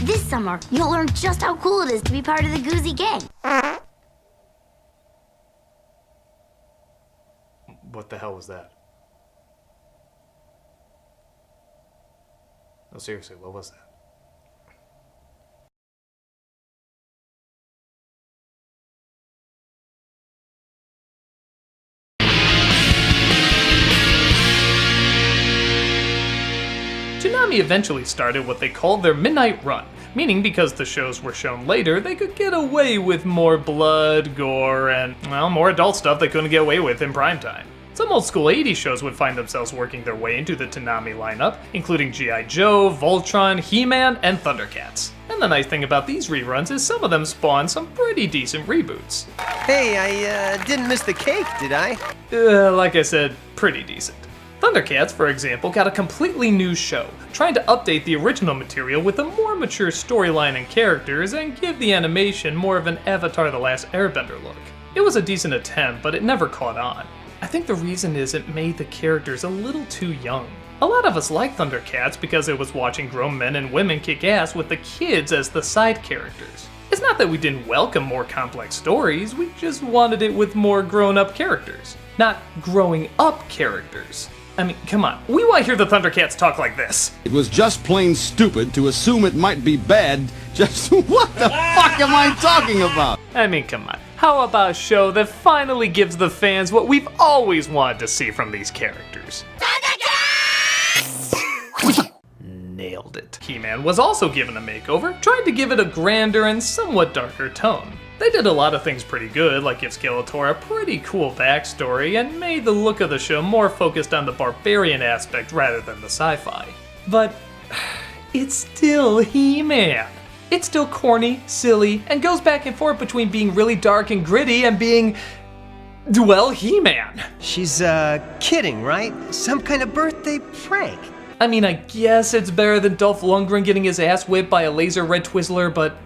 This summer, you'll learn just how cool it is to be part of the Goozy Gang. What the hell was that? No, seriously, what was that? Toonami eventually started what they called their midnight run, meaning because the shows were shown later, they could get away with more blood, gore, and, well, more adult stuff they couldn't get away with in primetime. Some old school 80s shows would find themselves working their way into the Toonami lineup, including G.I. Joe, Voltron, He-Man, and Thundercats. And the nice thing about these reruns is some of them spawn some pretty decent reboots. Hey, I didn't miss the cake, did I? Like I said, pretty decent. Thundercats, for example, got a completely new show, trying to update the original material with a more mature storyline and characters and give the animation more of an Avatar: The Last Airbender look. It was a decent attempt, but it never caught on. I think the reason is it made the characters a little too young. A lot of us like Thundercats because it was watching grown men and women kick ass with the kids as the side characters. It's not that we didn't welcome more complex stories, we just wanted it with more grown-up characters, not growing up characters. I mean, come on, we want to hear the Thundercats talk like this. It was just plain stupid to assume it might be bad. Just what the fuck am I talking about? I mean, come on. How about a show that finally gives the fans what we've always wanted to see from these characters? Nailed it. He-Man was also given a makeover, trying to give it a grander and somewhat darker tone. They did a lot of things pretty good, like give Skeletor a pretty cool backstory and made the look of the show more focused on the barbarian aspect rather than the sci-fi. But it's still He-Man. It's still corny, silly, and goes back and forth between being really dark and gritty and being, well, He-Man. She's, kidding, right? Some kind of birthday prank. I mean, I guess it's better than Dolph Lundgren getting his ass whipped by a laser red Twizzler, but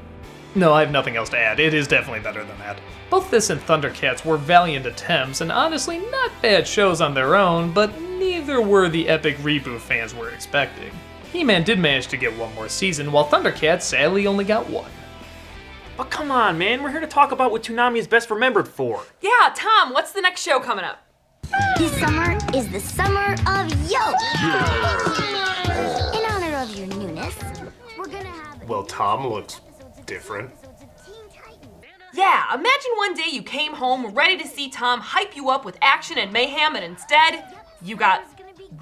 no, I have nothing else to add. It is definitely better than that. Both this and Thundercats were valiant attempts, and honestly not bad shows on their own, but neither were the epic reboot fans were expecting. He-Man did manage to get one more season, while Thundercats sadly only got one. But come on, man, we're here to talk about what Toonami is best remembered for. Yeah, Tom, what's the next show coming up? This summer is the summer of Yo! In honor of your newness, we're gonna have... Well, Tom looks different. Yeah, imagine one day you came home ready to see Tom hype you up with action and mayhem, and instead, you got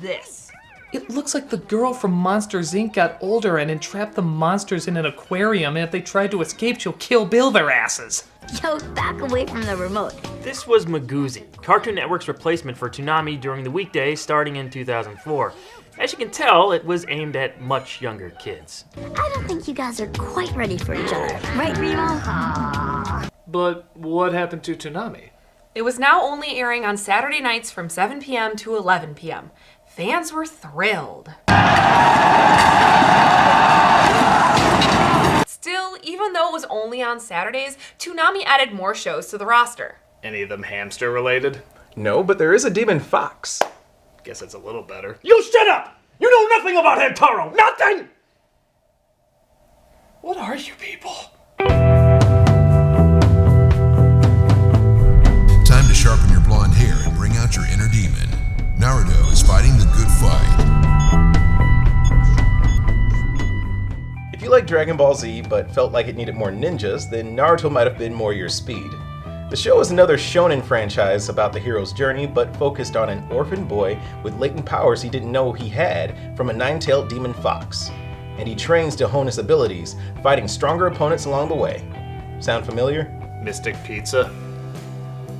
this. It looks like the girl from Monsters, Inc. got older and entrapped the monsters in an aquarium, and if they tried to escape, she'll Kill Bill their asses. Yo, back away from the remote. This was Magoozy, Cartoon Network's replacement for Toonami during the weekdays starting in 2004. As you can tell, it was aimed at much younger kids. I don't think you guys are quite ready for each other. Right, Remo? But what happened to Toonami? It was now only airing on Saturday nights from 7 p.m. to 11 p.m. Fans were thrilled. Still, even though it was only on Saturdays, Toonami added more shows to the roster. Any of them hamster related? No, but there is a demon fox. Guess it's a little better. You shut up! You know nothing about Hentaro! Nothing! What are you people? Time to sharpen your blonde hair and bring out your inner demon. Naruto is fighting the good fight. If you like Dragon Ball Z but felt like it needed more ninjas, then Naruto might have been more your speed. The show is another Shōnen franchise about the hero's journey, but focused on an orphan boy with latent powers he didn't know he had from a nine-tailed demon fox. And he trains to hone his abilities, fighting stronger opponents along the way. Sound familiar? Mystic Pizza?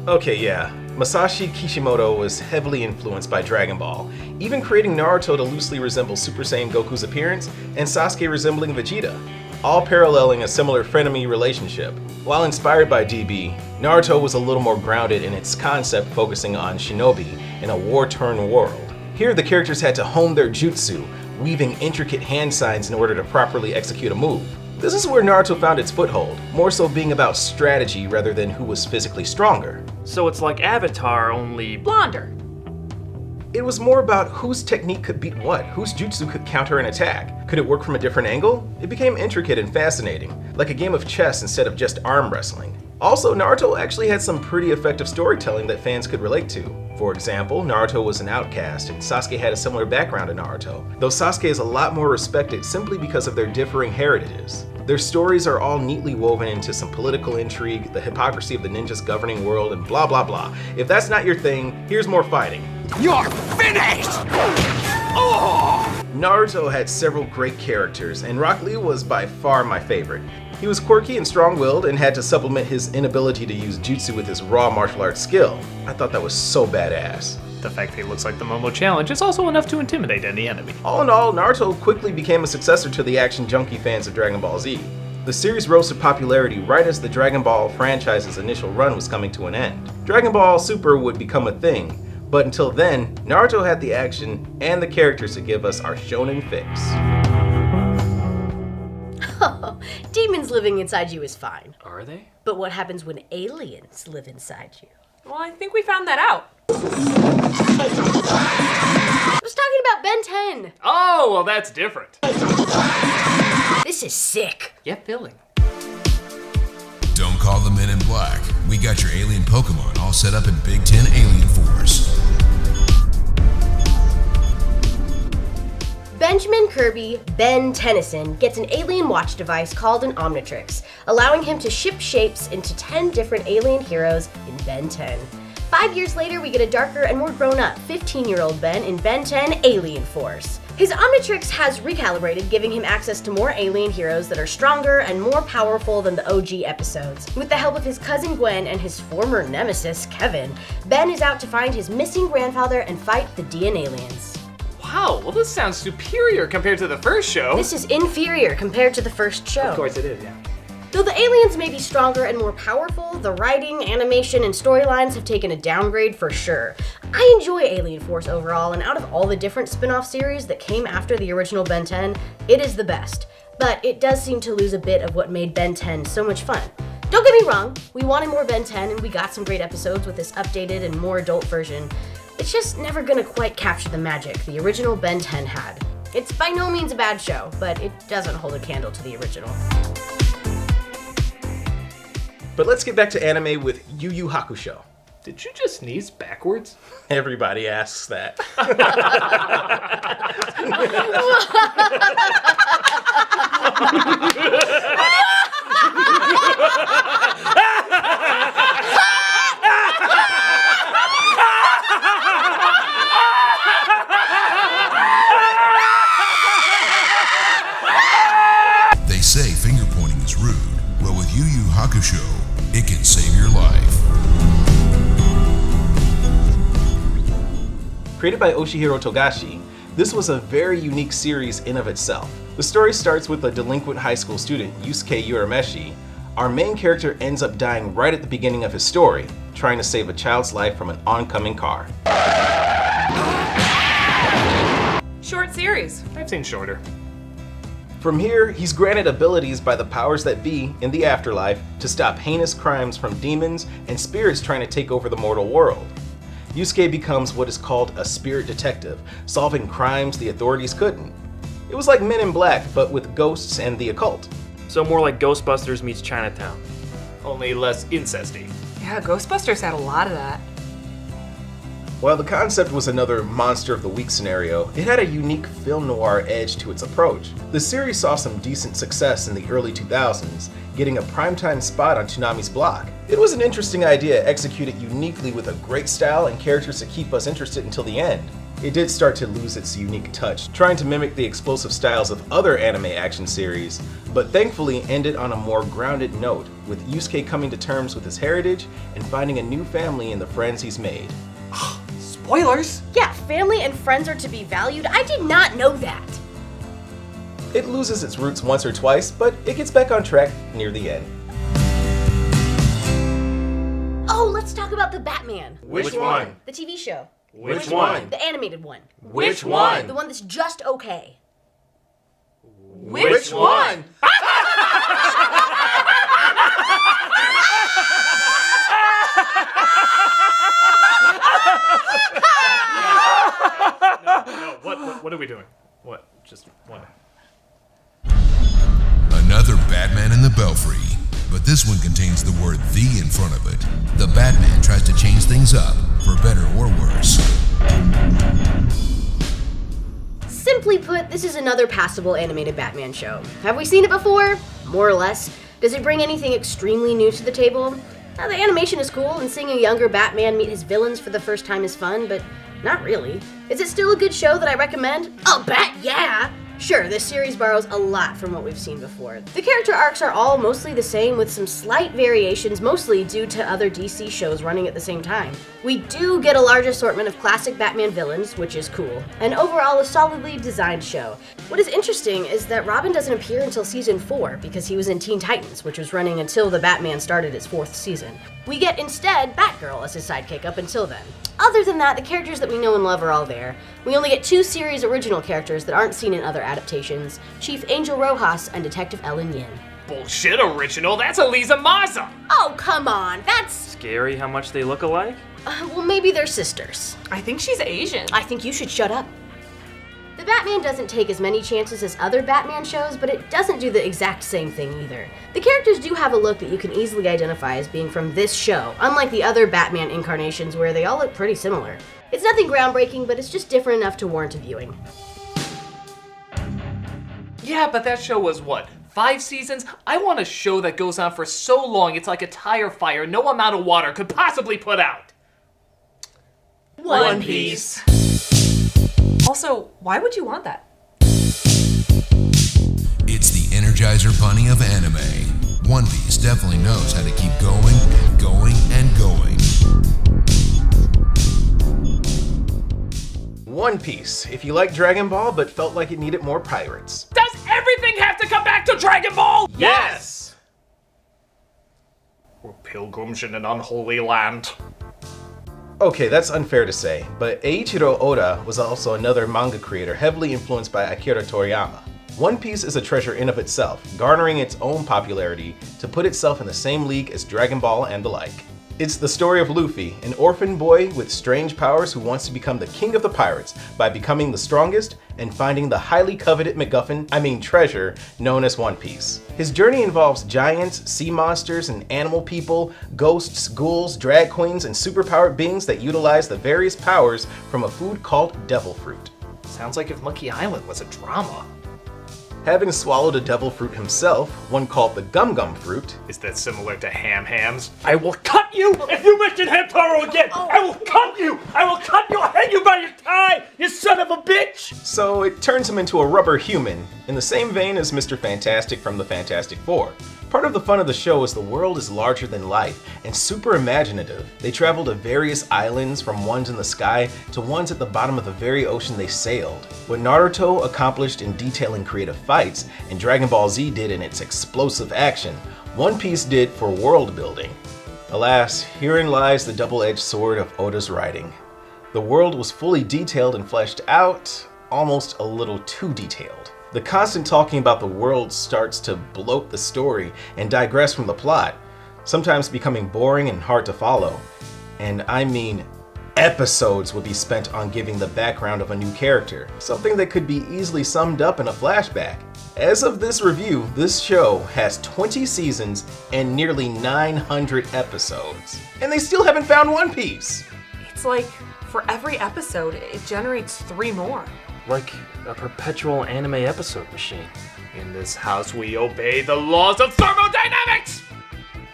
Okay, yeah. Masashi Kishimoto was heavily influenced by Dragon Ball, even creating Naruto to loosely resemble Super Saiyan Goku's appearance and Sasuke resembling Vegeta, all paralleling a similar frenemy relationship. While inspired by DB, Naruto was a little more grounded in its concept, focusing on shinobi in a war-torn world. Here the characters had to hone their jutsu, weaving intricate hand signs in order to properly execute a move. This is where Naruto found its foothold, more so being about strategy rather than who was physically stronger. So it's like Avatar, only blonder. It was more about whose technique could beat what, whose jutsu could counter an attack. Could it work from a different angle? It became intricate and fascinating, like a game of chess instead of just arm wrestling. Also, Naruto actually had some pretty effective storytelling that fans could relate to. For example, Naruto was an outcast, and Sasuke had a similar background to Naruto, though Sasuke is a lot more respected simply because of their differing heritages. Their stories are all neatly woven into some political intrigue, the hypocrisy of the ninjas governing world, and blah blah blah. If that's not your thing, here's more fighting. You're finished! Oh! Naruto had several great characters, and Rock Lee was by far my favorite. He was quirky and strong-willed and had to supplement his inability to use jutsu with his raw martial arts skill. I thought that was so badass. The fact that he looks like the Momo Challenge is also enough to intimidate any enemy. All in all, Naruto quickly became a successor to the action junkie fans of Dragon Ball Z. The series rose to popularity right as the Dragon Ball franchise's initial run was coming to an end. Dragon Ball Super would become a thing, but until then, Naruto had the action and the characters to give us our shonen fix. Oh, demons living inside you is fine. Are they? But what happens when aliens live inside you? Well, I think we found that out. I was talking about Ben 10. Oh, well that's different. This is sick. Yep, filling. Don't call the Men in Black. We got your alien Pokemon all set up in Big Ten Alien Force. Benjamin Kirby, Ben Tennyson, gets an alien watch device called an Omnitrix, allowing him to ship shapes into 10 different alien heroes in Ben 10. 5 years later, we get a darker and more grown-up 15-year-old Ben in Ben 10 Alien Force. His Omnitrix has recalibrated, giving him access to more alien heroes that are stronger and more powerful than the OG episodes. With the help of his cousin Gwen and his former nemesis, Kevin, Ben is out to find his missing grandfather and fight the DN aliens. Wow, well this sounds superior compared to the first show. This is inferior compared to the first show. Of course it is, yeah. Though the aliens may be stronger and more powerful, the writing, animation, and storylines have taken a downgrade for sure. I enjoy Alien Force overall, and out of all the different spin-off series that came after the original Ben 10, it is the best. But it does seem to lose a bit of what made Ben 10 so much fun. Don't get me wrong, we wanted more Ben 10 and we got some great episodes with this updated and more adult version. It's just never gonna quite capture the magic the original Ben 10 had. It's by no means a bad show, but it doesn't hold a candle to the original. But let's get back to anime with YuYu Hakusho. Did you just sneeze backwards? Everybody asks that. They say finger pointing is rude. Well, with YuYu Hakusho, it can save your life. Created by Oshihiro Togashi, this was a very unique series in of itself. The story starts with a delinquent high school student, Yusuke Urameshi. Our main character ends up dying right at the beginning of his story, trying to save a child's life from an oncoming car. Short series. I've seen shorter. From here, he's granted abilities by the powers that be in the afterlife to stop heinous crimes from demons and spirits trying to take over the mortal world. Yusuke becomes what is called a spirit detective, solving crimes the authorities couldn't. It was like Men in Black, but with ghosts and the occult. So more like Ghostbusters meets Chinatown. Only less incesty. Yeah, Ghostbusters had a lot of that. While the concept was another Monster of the Week scenario, it had a unique film noir edge to its approach. The series saw some decent success in the early 2000s, getting a primetime spot on Toonami's block. It was an interesting idea executed uniquely with a great style and characters to keep us interested until the end. It did start to lose its unique touch, trying to mimic the explosive styles of other anime action series, but thankfully ended on a more grounded note, with Yusuke coming to terms with his heritage and finding a new family in the friends he's made. Spoilers! Yeah, family and friends are to be valued. I did not know that. It loses its roots once or twice, but it gets back on track near the end. Oh, let's talk about the Batman. Which one? The TV show. Which one? The animated one. Which one? The one that's just okay. Which one? No, what are we doing? What? Just what? Another Batman in the Belfry, but this one contains the word "the" in front of it. The Batman tries to change things up, for better or worse. Simply put, this is another passable animated Batman show. Have we seen it before? More or less. Does it bring anything extremely new to the table? The animation is cool, and seeing a younger Batman meet his villains for the first time is fun, but not really. Is it still a good show that I recommend? I'll bet yeah! Sure, this series borrows a lot from what we've seen before. The character arcs are all mostly the same, with some slight variations, mostly due to other DC shows running at the same time. We do get a large assortment of classic Batman villains, which is cool, and overall a solidly designed show. What is interesting is that Robin doesn't appear until season 4, because he was in Teen Titans, which was running until the Batman started its 4th season. We get instead Batgirl as his sidekick up until then. Other than that, the characters that we know and love are all there. We only get 2 series original characters that aren't seen in other adaptations, Chief Angel Rojas and Detective Ellen Yin. Bullshit original, that's Elisa Maza! Oh, come on, that's... Scary how much they look alike? Well, maybe they're sisters. I think she's Asian. I think you should shut up. The Batman doesn't take as many chances as other Batman shows, but it doesn't do the exact same thing either. The characters do have a look that you can easily identify as being from this show, unlike the other Batman incarnations where they all look pretty similar. It's nothing groundbreaking, but it's just different enough to warrant a viewing. Yeah, but that show was what? 5 seasons? I want a show that goes on for so long it's like a tire fire no amount of water could possibly put out. One Piece. Also, why would you want that? It's the Energizer Bunny of anime. One Piece definitely knows how to keep going and going and going. One Piece, if you like Dragon Ball but felt like it needed more pirates. Does everything have to come back to Dragon Ball? Yes! We're pilgrims in an unholy land. Okay, that's unfair to say, but Eiichiro Oda was also another manga creator heavily influenced by Akira Toriyama. One Piece is a treasure in of itself, garnering its own popularity to put itself in the same league as Dragon Ball and the like. It's the story of Luffy, an orphan boy with strange powers who wants to become the king of the pirates by becoming the strongest and finding the highly coveted treasure known as One Piece. His journey involves giants, sea monsters, and animal people, ghosts, ghouls, drag queens, and superpowered beings that utilize the various powers from a food called devil fruit. Sounds like if Monkey Island was a drama. Having swallowed a devil fruit himself, one called the Gum Gum fruit. Is that similar to hams? I will cut you if you mention Hamtaro again! I will cut you! I will cut you! I'll hang you by your tie, you son of a bitch! So it turns him into a rubber human, in the same vein as Mr. Fantastic from the Fantastic Four. Part of the fun of the show is the world is larger than life and super imaginative. They travel to various islands, from ones in the sky to ones at the bottom of the very ocean they sailed. What Naruto accomplished in detailing creative fights and Dragon Ball Z did in its explosive action, One Piece did for world building. Alas, herein lies the double-edged sword of Oda's writing. The world was fully detailed and fleshed out, almost a little too detailed. The constant talking about the world starts to bloat the story and digress from the plot, sometimes becoming boring and hard to follow. And I mean, episodes would be spent on giving the background of a new character, something that could be easily summed up in a flashback. As of this review, this show has 20 seasons and nearly 900 episodes. And they still haven't found One Piece! It's like, for every episode, it generates 3 more. Like a perpetual anime episode machine. In this house, we obey the laws of thermodynamics!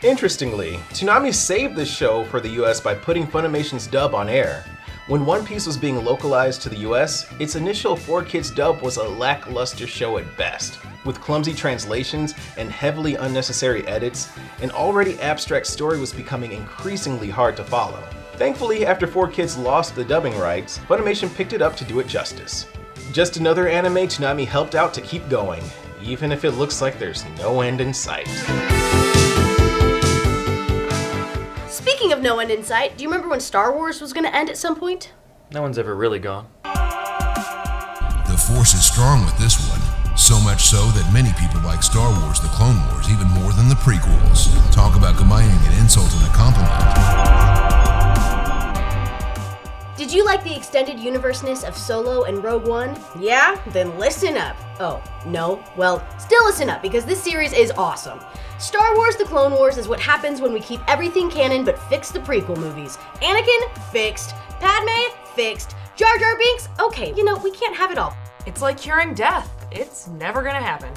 Interestingly, Toonami saved this show for the US by putting Funimation's dub on air. When One Piece was being localized to the US, its initial 4Kids dub was a lackluster show at best. With clumsy translations and heavily unnecessary edits, an already abstract story was becoming increasingly hard to follow. Thankfully, after 4Kids lost the dubbing rights, Funimation picked it up to do it justice. Just another anime Toonami helped out to keep going, even if it looks like there's no end in sight. Speaking of no end in sight, do you remember when Star Wars was gonna end at some point? No one's ever really gone. The force is strong with this one. So much so that many people like Star Wars The Clone Wars even more than the prequels. Talk about combining an insult and a compliment. Did you like the extended universeness of Solo and Rogue One? Yeah? Then listen up. Oh, no? Well, still listen up, because this series is awesome. Star Wars The Clone Wars is what happens when we keep everything canon but fix the prequel movies. Anakin? Fixed. Padme? Fixed. Jar Jar Binks? Okay, we can't have it all. It's like curing death. It's never gonna happen.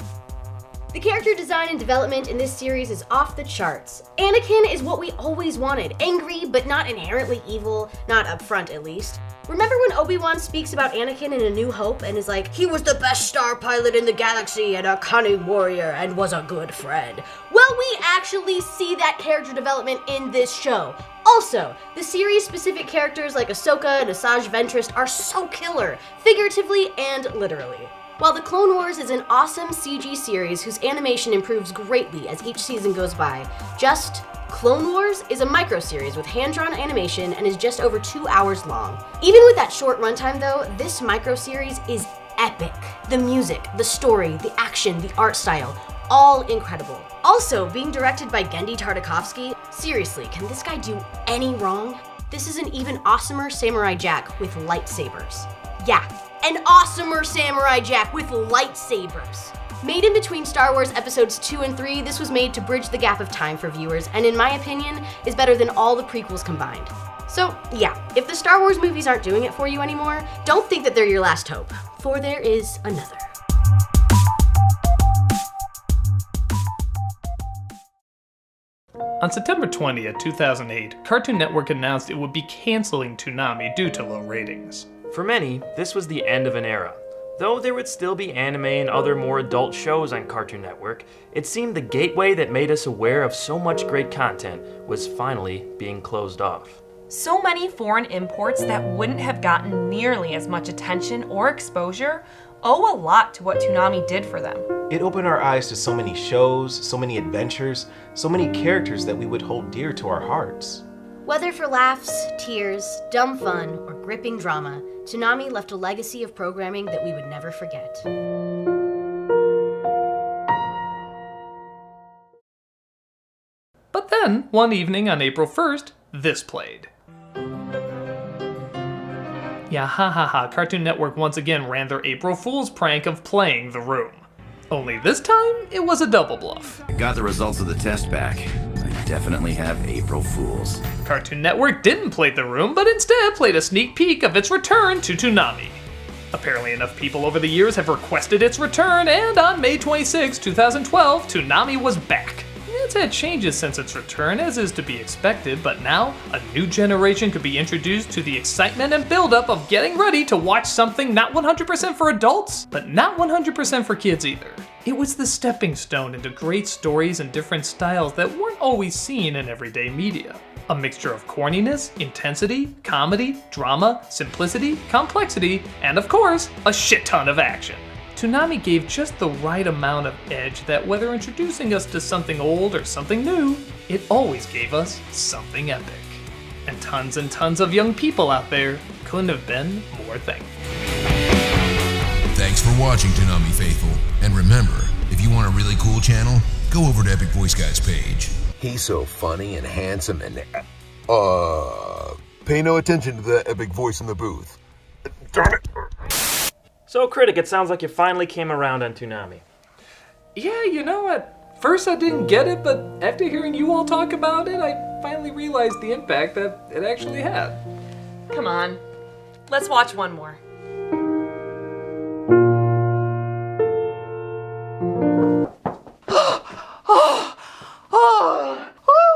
The character design and development in this series is off the charts. Anakin is what we always wanted. Angry, but not inherently evil, not up front at least. Remember when Obi-Wan speaks about Anakin in A New Hope and is like, he was the best star pilot in the galaxy and a cunning warrior and was a good friend? Well, we actually see that character development in this show. Also, the series-specific characters like Ahsoka and Asajj Ventress are so killer, figuratively and literally. While The Clone Wars is an awesome CG series whose animation improves greatly as each season goes by, just Clone Wars is a micro-series with hand-drawn animation and is just over 2 hours long. Even with that short runtime though, this micro-series is epic. The music, the story, the action, the art style, all incredible. Also, being directed by Genndy Tartakovsky, seriously, can this guy do any wrong? This is an even awesomer Samurai Jack with lightsabers. Yeah, an awesomer Samurai Jack with lightsabers. Made in between Star Wars episodes 2 and 3, this was made to bridge the gap of time for viewers, and in my opinion, is better than all the prequels combined. So yeah, if the Star Wars movies aren't doing it for you anymore, don't think that they're your last hope, for there is another. On September 20th, 2008, Cartoon Network announced it would be canceling Toonami due to low ratings. For many, this was the end of an era. Though there would still be anime and other more adult shows on Cartoon Network, it seemed the gateway that made us aware of so much great content was finally being closed off. So many foreign imports that wouldn't have gotten nearly as much attention or exposure owe a lot to what Toonami did for them. It opened our eyes to so many shows, so many adventures, so many characters that we would hold dear to our hearts. Whether for laughs, tears, dumb fun, or gripping drama, Toonami left a legacy of programming that we would never forget. But then, one evening on April 1st, this played. Yeah, ha ha ha, Cartoon Network once again ran their April Fool's prank of playing The Room. Only this time, it was a double bluff. I got the results of the test back. I definitely have April Fools. Cartoon Network didn't play The Room, but instead played a sneak peek of its return to Toonami. Apparently enough people over the years have requested its return, and on May 26, 2012, Toonami was back. It's had changes since its return, as is to be expected, but now a new generation could be introduced to the excitement and buildup of getting ready to watch something not 100% for adults, but not 100% for kids either. It was the stepping stone into great stories and different styles that weren't always seen in everyday media. A mixture of corniness, intensity, comedy, drama, simplicity, complexity, and of course, a shit ton of action. Toonami gave just the right amount of edge that whether introducing us to something old or something new, it always gave us something epic. And tons of young people out there couldn't have been more thankful. Thanks for watching, Toonami Faithful. And remember, if you want a really cool channel, go over to Epic Voice Guy's page. He's so funny and handsome and... pay no attention to that epic voice in the booth. Darn it! So, Critic, it sounds like you finally came around on Toonami. Yeah, you know, at first I didn't get it, but after hearing you all talk about it, I finally realized the impact that it actually had. Come on. Let's watch one more.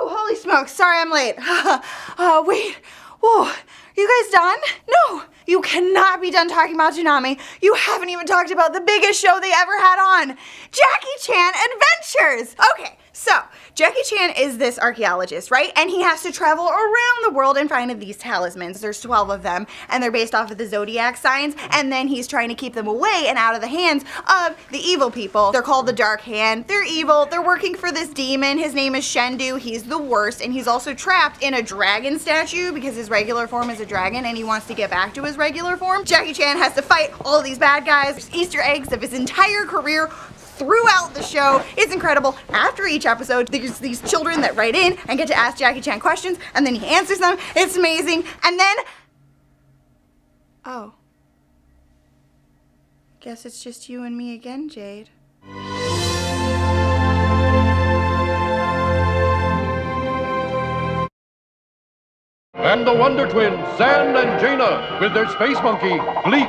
Holy smokes, sorry I'm late. Wait, whoa, you guys done? No, you cannot be done talking about Toonami. You haven't even talked about the biggest show they ever had on, Jackie Chan Adventures. Okay, so Jackie Chan is this archaeologist, right? And he has to travel around the world and find these talismans. There's 12 of them, and they're based off of the zodiac signs, and then he's trying to keep them away and out of the hands of the evil people. They're called the Dark Hand. They're evil. They're working for this demon. His name is Shendu. He's the worst, and he's also trapped in a dragon statue because his regular form is a dragon, and he wants to get back to his regular form. Jackie Chan has to fight all these bad guys. There's Easter eggs of his entire career throughout the show. It's incredible. After each episode, there's these children that write in and get to ask Jackie Chan questions, and then he answers them. It's amazing. And then... oh. Guess it's just you and me again, Jade. And the Wonder Twins, San and Jaina, with their space monkey, Bleak.